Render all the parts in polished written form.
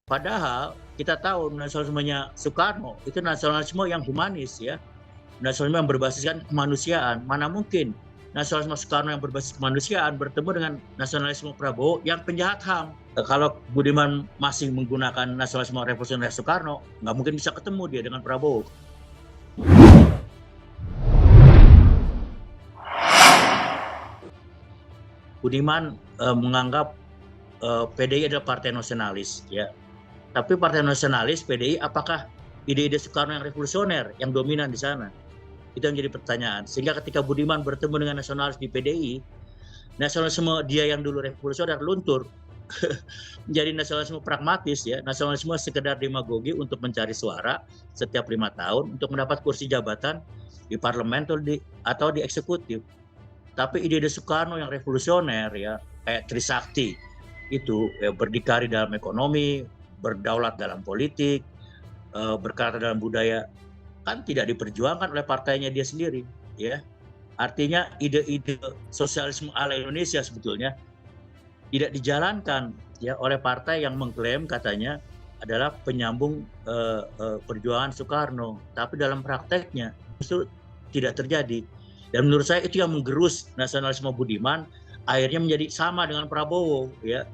Padahal kita tahu nasionalismenya Soekarno itu nasionalisme yang humanis ya, nasionalisme yang berbasiskan kemanusiaan. Mana mungkin nasionalisme Soekarno yang berbasis kemanusiaan bertemu dengan nasionalisme Prabowo yang penjahat HAM. Kalau Budiman masih menggunakan nasionalisme revolusioner Soekarno, nggak mungkin bisa ketemu dia dengan Prabowo. Budiman menganggap PDI adalah partai nasionalis, ya. Tapi partai nasionalis PDI, apakah ide-ide Soekarno yang revolusioner yang dominan di sana? Itu yang jadi pertanyaan. Sehingga ketika Budiman bertemu dengan nasionalis di PDI, nasionalisme dia yang dulu revolusioner luntur menjadi nasionalisme pragmatis ya, nasionalisme sekedar demagogi untuk mencari suara setiap 5 tahun untuk mendapat kursi jabatan di parlemen atau di eksekutif. Tapi ide-ide Soekarno yang revolusioner ya, kayak Trisakti itu ya, berdikari dalam ekonomi, berdaulat dalam politik, berkarya dalam budaya, kan tidak diperjuangkan oleh partainya dia sendiri ya. Artinya ide-ide sosialisme ala Indonesia sebetulnya tidak dijalankan ya oleh partai yang mengklaim katanya adalah penyambung perjuangan Soekarno, tapi dalam prakteknya justru tidak terjadi. Dan menurut saya itu yang menggerus nasionalisme Budiman akhirnya menjadi sama dengan Prabowo ya.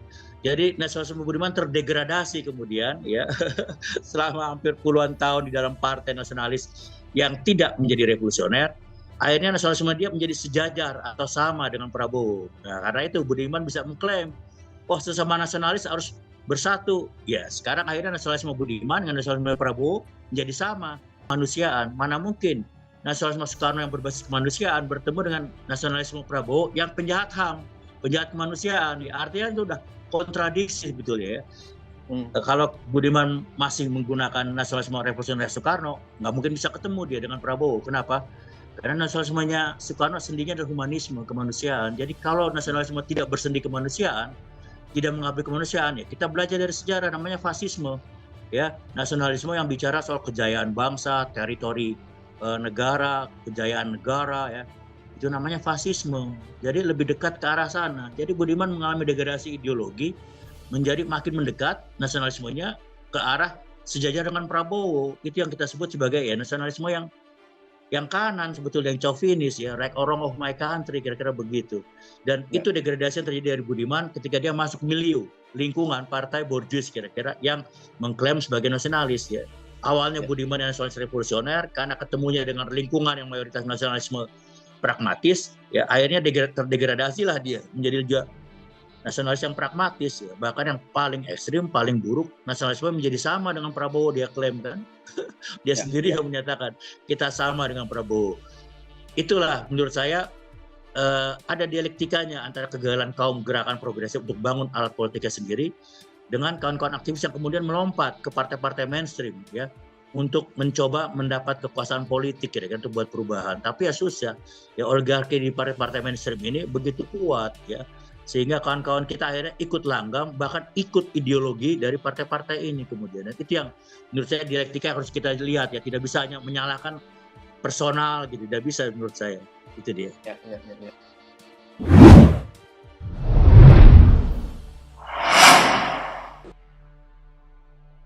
Jadi nasionalisme Budiman terdegradasi kemudian ya selama hampir puluhan tahun di dalam partai nasionalis yang tidak menjadi revolusioner. Akhirnya nasionalisme dia menjadi sejajar atau sama dengan Prabowo. Nah, karena itu Budiman bisa mengklaim, oh sesama nasionalis harus bersatu. Ya, sekarang akhirnya nasionalisme Budiman dengan nasionalisme Prabowo menjadi sama. Kemanusiaan, mana mungkin nasionalisme Soekarno yang berbasis kemanusiaan bertemu dengan nasionalisme Prabowo yang penjahat HAM, penjahat kemanusiaan. Ya, artinya itu udah kontradiksi sebetulnya ya. Kalau Budiman masih menggunakan nasionalisme revolusioner Soekarno, nggak mungkin bisa ketemu dia dengan Prabowo. Kenapa? Karena nasionalismenya Soekarno sendinya adalah humanisme, kemanusiaan. Jadi kalau nasionalisme tidak bersendi kemanusiaan, tidak mengabdi kemanusiaan, ya kita belajar dari sejarah, namanya fasisme. Ya, nasionalisme yang bicara soal kejayaan bangsa, teritori negara, kejayaan negara, ya itu namanya fasisme. Jadi lebih dekat ke arah sana. Jadi Budiman mengalami degradasi ideologi, menjadi makin mendekat nasionalismenya ke arah sejajar dengan Prabowo. Itu yang kita sebut sebagai ya nasionalisme yang kanan sebetulnya, yang chauvinis ya, right or wrong of my country, kira-kira begitu. Dan itu degradasi yang terjadi dari Budiman ketika dia masuk milieu lingkungan partai borjuis kira-kira yang mengklaim sebagai nasionalis ya. Awalnya Budiman yang nasionalis revolusioner, karena ketemunya dengan lingkungan yang mayoritas nasionalisme pragmatis, ya akhirnya terdegradasi lah dia menjadi juga nasionalis yang pragmatis ya. Bahkan yang paling ekstrim, paling buruk, nasionalisme menjadi sama dengan Prabowo, dia klaim kan. Dia sendiri yang menyatakan kita sama dengan Prabowo. Itulah menurut saya ada dialektikanya antara kegagalan kaum gerakan progresif untuk bangun alat politiknya sendiri dengan kawan-kawan aktivis yang kemudian melompat ke partai-partai mainstream ya untuk mencoba mendapat kekuasaan politik kira-kira untuk buat perubahan. Tapi ya susah ya, oligarki di partai-partai mainstream ini begitu kuat ya, sehingga kawan-kawan kita akhirnya ikut langgam, bahkan ikut ideologi dari partai-partai ini kemudian. Itu yang menurut saya dialektika harus kita lihat ya, tidak bisa hanya menyalahkan personal gitu, tidak bisa menurut saya. Itu dia. Ya.